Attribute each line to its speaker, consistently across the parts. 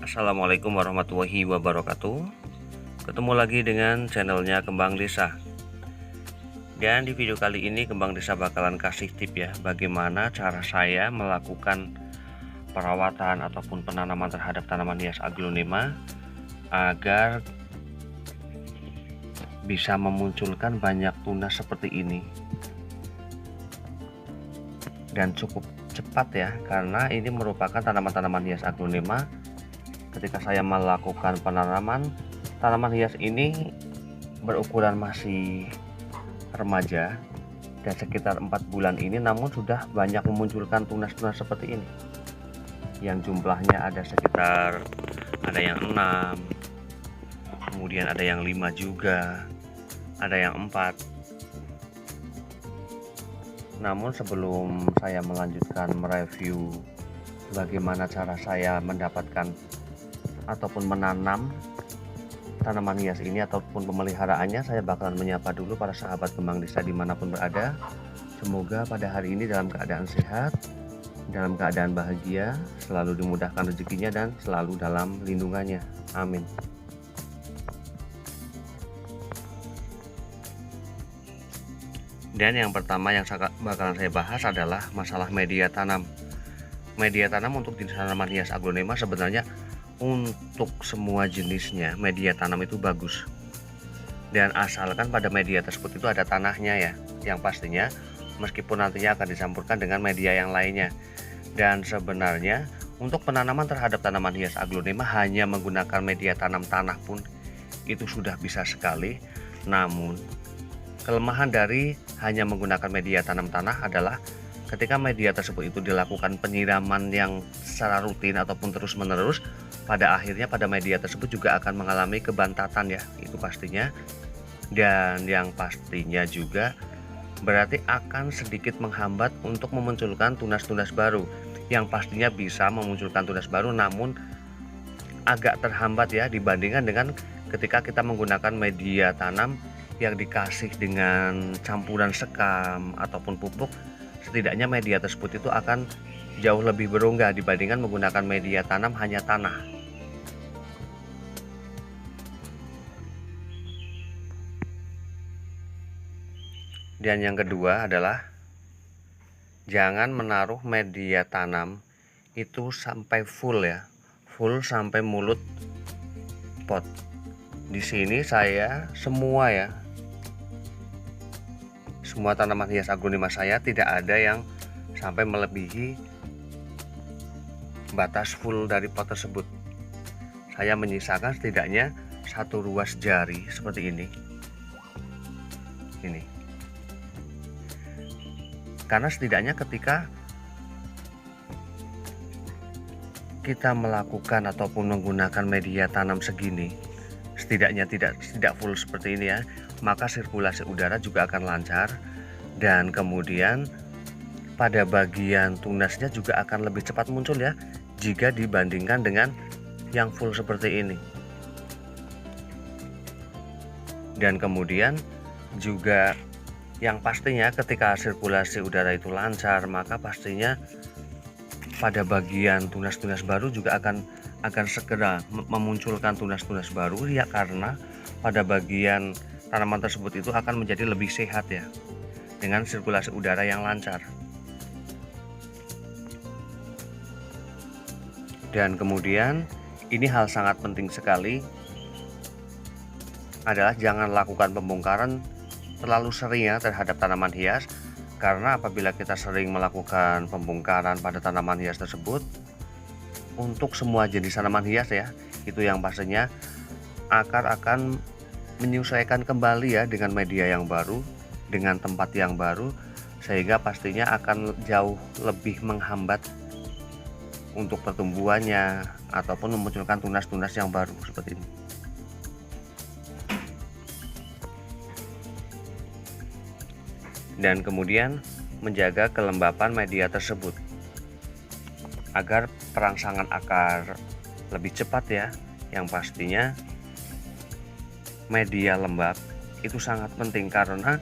Speaker 1: Assalamualaikum warahmatullahi wabarakatuh. Ketemu lagi dengan channelnya Kembang Desa. Dan di video kali ini Kembang Desa bakalan kasih tip ya, bagaimana cara saya melakukan perawatan ataupun penanaman terhadap tanaman hias aglonema agar bisa memunculkan banyak tunas seperti ini. Dan cukup cepat ya, karena ini merupakan tanaman-tanaman hias aglonema. Ketika saya melakukan penanaman, tanaman hias ini berukuran masih remaja dan sekitar 4 bulan ini, namun sudah banyak memunculkan tunas-tunas seperti ini, yang jumlahnya ada sekitar, ada yang 6, kemudian ada yang 5 juga, ada yang 4. Namun sebelum saya melanjutkan mereview bagaimana cara saya mendapatkan ataupun menanam tanaman hias ini ataupun pemeliharaannya, saya bakalan menyapa dulu para sahabat Kembang Desa dimanapun berada. Semoga pada hari ini dalam keadaan sehat, dalam keadaan bahagia, selalu dimudahkan rezekinya dan selalu dalam lindungannya. Amin. Dan yang pertama yang bakalan saya bahas adalah masalah media tanam. Media tanam untuk jenis tanaman hias aglonema sebenarnya untuk semua jenisnya media tanam itu bagus. Dan asalkan pada media tersebut itu ada tanahnya ya, yang pastinya meskipun nantinya akan dicampurkan dengan media yang lainnya. Dan sebenarnya untuk penanaman terhadap tanaman hias aglonema hanya menggunakan media tanam tanah pun itu sudah bisa sekali. Namun kelemahan dari hanya menggunakan media tanam tanah adalah ketika media tersebut itu dilakukan penyiraman yang secara rutin ataupun terus menerus, pada akhirnya pada media tersebut juga akan mengalami kebantatan ya, itu pastinya. Dan yang pastinya juga berarti akan sedikit menghambat untuk memunculkan tunas-tunas baru, yang pastinya bisa memunculkan tunas baru namun agak terhambat ya dibandingkan dengan ketika kita menggunakan media tanam yang dikasih dengan campuran sekam ataupun pupuk. Setidaknya media tersebut itu akan jauh lebih berongga dibandingkan menggunakan media tanam hanya tanah. Dan yang kedua adalah jangan menaruh media tanam itu sampai full ya, full sampai mulut pot. Di sini saya semua tanaman hias aglonema saya tidak ada yang sampai melebihi batas full dari pot tersebut. Saya menyisakan setidaknya 1 ruas jari seperti ini. Ini. Karena setidaknya ketika kita melakukan ataupun menggunakan media tanam segini, setidaknya tidak full seperti ini ya, maka sirkulasi udara juga akan lancar. Dan kemudian pada bagian tunasnya juga akan lebih cepat muncul ya, jika dibandingkan dengan yang full seperti ini. Dan kemudian juga yang pastinya ketika sirkulasi udara itu lancar, maka pastinya pada bagian tunas-tunas baru juga akan segera memunculkan tunas-tunas baru ya, karena pada bagian tanaman tersebut itu akan menjadi lebih sehat ya, dengan sirkulasi udara yang lancar. Dan kemudian ini hal sangat penting sekali adalah jangan lakukan pembongkaran terlalu sering ya terhadap tanaman hias, karena apabila kita sering melakukan pembongkaran pada tanaman hias tersebut, untuk semua jenis tanaman hias ya, itu yang pastinya akar akan menyesuaikan kembali ya dengan media yang baru, dengan tempat yang baru, sehingga pastinya akan jauh lebih menghambat untuk pertumbuhannya ataupun memunculkan tunas-tunas yang baru seperti ini. Dan kemudian menjaga kelembapan media tersebut agar perangsangan akar lebih cepat ya. Yang pastinya media lembab itu sangat penting, karena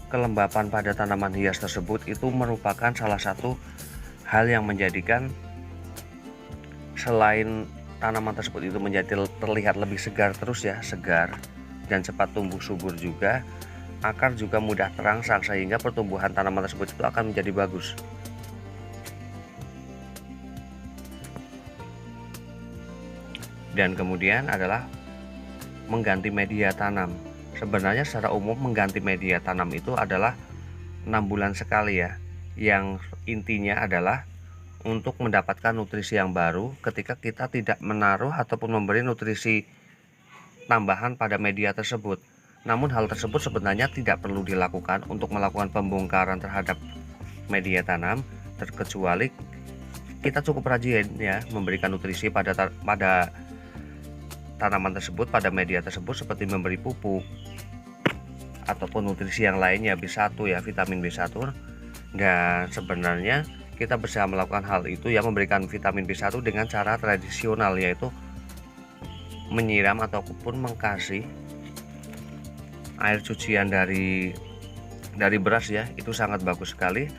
Speaker 1: kelembapan pada tanaman hias tersebut itu merupakan salah satu hal yang menjadikan selain tanaman tersebut itu menjadi terlihat lebih segar terus ya, segar dan cepat tumbuh subur juga. Akar juga mudah terangsang sehingga pertumbuhan tanaman tersebut itu akan menjadi bagus. Dan kemudian adalah mengganti media tanam. Sebenarnya secara umum mengganti media tanam itu adalah 6 bulan sekali ya. Yang intinya adalah untuk mendapatkan nutrisi yang baru ketika kita tidak menaruh ataupun memberi nutrisi tambahan pada media tersebut. Namun hal tersebut sebenarnya tidak perlu dilakukan untuk melakukan pembongkaran terhadap media tanam, terkecuali kita cukup rajin ya memberikan nutrisi pada tanaman tersebut, pada media tersebut, seperti memberi pupuk ataupun nutrisi yang lainnya, B1 ya, vitamin B1. Dan sebenarnya kita bisa melakukan hal itu ya, memberikan vitamin B1 dengan cara tradisional, yaitu menyiram ataupun mengkasih air cucian dari beras ya. Itu sangat bagus sekali.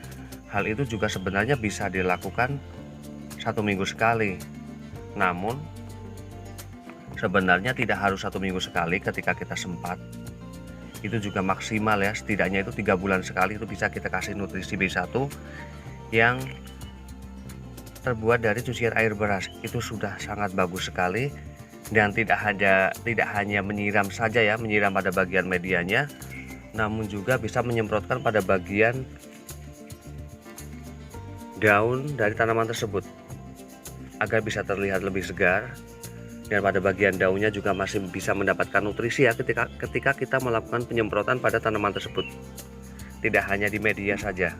Speaker 1: Hal itu juga sebenarnya bisa dilakukan 1 minggu sekali. Namun sebenarnya tidak harus 1 minggu sekali ketika kita sempat. Itu juga maksimal ya, setidaknya itu 3 bulan sekali itu bisa kita kasih nutrisi B1 yang terbuat dari cucian air beras. Itu sudah sangat bagus sekali. Dan tidak hanya menyiram saja ya, menyiram pada bagian medianya, namun juga bisa menyemprotkan pada bagian daun dari tanaman tersebut agar bisa terlihat lebih segar. Dan pada bagian daunnya juga masih bisa mendapatkan nutrisi ya ketika kita melakukan penyemprotan pada tanaman tersebut. Tidak hanya di media saja.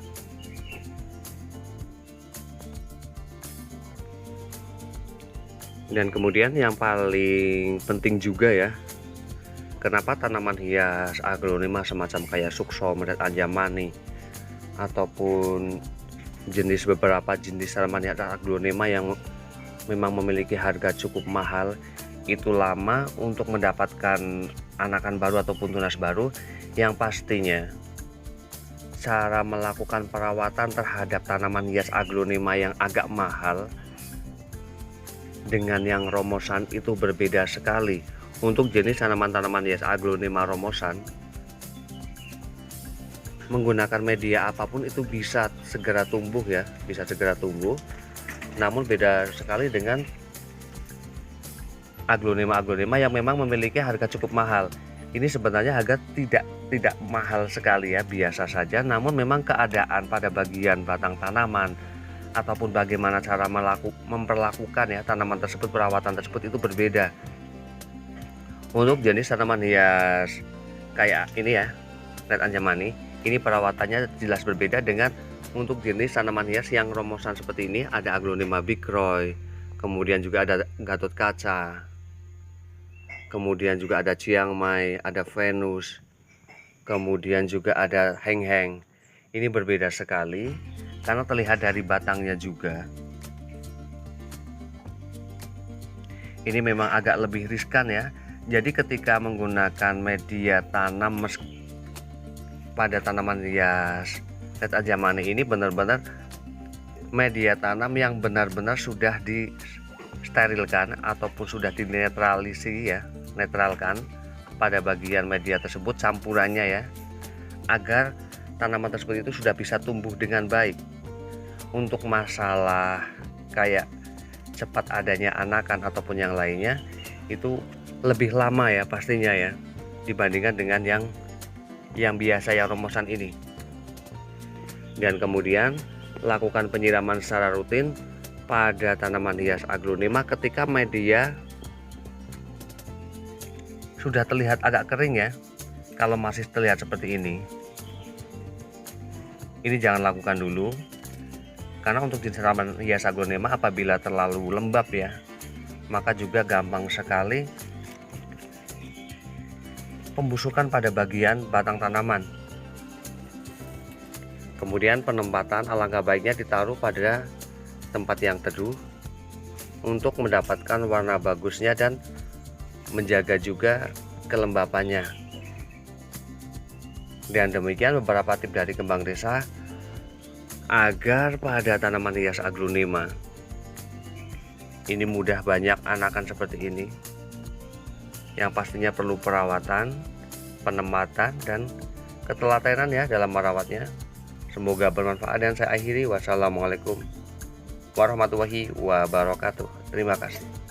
Speaker 1: Dan kemudian yang paling penting juga ya, kenapa tanaman hias aglonema semacam kayak suksom, red anjamani ataupun beberapa jenis tanaman hias aglonema yang memang memiliki harga cukup mahal itu lama untuk mendapatkan anakan baru ataupun tunas baru, yang pastinya cara melakukan perawatan terhadap tanaman hias aglonema yang agak mahal dengan yang romosan itu berbeda sekali. Untuk jenis tanaman-tanaman hias aglonema romosan, menggunakan media apapun itu bisa segera tumbuh ya, bisa segera tumbuh. Namun beda sekali dengan aglonema yang memang memiliki harga cukup mahal. Ini sebenarnya harga tidak mahal sekali ya, biasa saja. Namun memang keadaan pada bagian batang tanaman ataupun bagaimana cara memperlakukan ya tanaman tersebut, perawatan tersebut itu berbeda. Untuk jenis tanaman hias kayak ini ya, red anjamani, ini perawatannya jelas berbeda dengan untuk jenis tanaman hias yang romosan seperti ini. Ada aglonema Big Roy, kemudian juga ada Gatot Kaca, kemudian juga ada Chiang Mai, ada Venus, kemudian juga ada Heng Heng. Ini berbeda sekali karena terlihat dari batangnya juga. Ini memang agak lebih riskan ya. Jadi ketika menggunakan media tanam pada tanaman hias red anjamani ini, benar-benar media tanam yang benar-benar sudah disterilkan ataupun sudah dinetralisi ya, netralkan pada bagian media tersebut campurannya ya, agar tanaman tersebut itu sudah bisa tumbuh dengan baik. Untuk masalah kayak cepat adanya anakan ataupun yang lainnya itu lebih lama ya pastinya ya, dibandingkan dengan yang biasa yang romosan ini. Dan kemudian lakukan penyiraman secara rutin pada tanaman hias aglonema ketika media sudah terlihat agak kering ya. Kalau masih terlihat seperti ini jangan lakukan dulu, karena untuk jenis tanaman hias aglonema apabila terlalu lembab ya, maka juga gampang sekali pembusukan pada bagian batang tanaman. Kemudian penempatan alangkah baiknya ditaruh pada tempat yang teduh untuk mendapatkan warna bagusnya dan menjaga juga kelembapannya. Dan demikian beberapa tips dari Kembang Desa agar pada tanaman hias aglonema ini mudah banyak anakan seperti ini, yang pastinya perlu perawatan, penempatan, dan ketelatenan ya dalam merawatnya. Semoga bermanfaat dan saya akhiri. Wassalamualaikum warahmatullahi wabarakatuh. Terima kasih.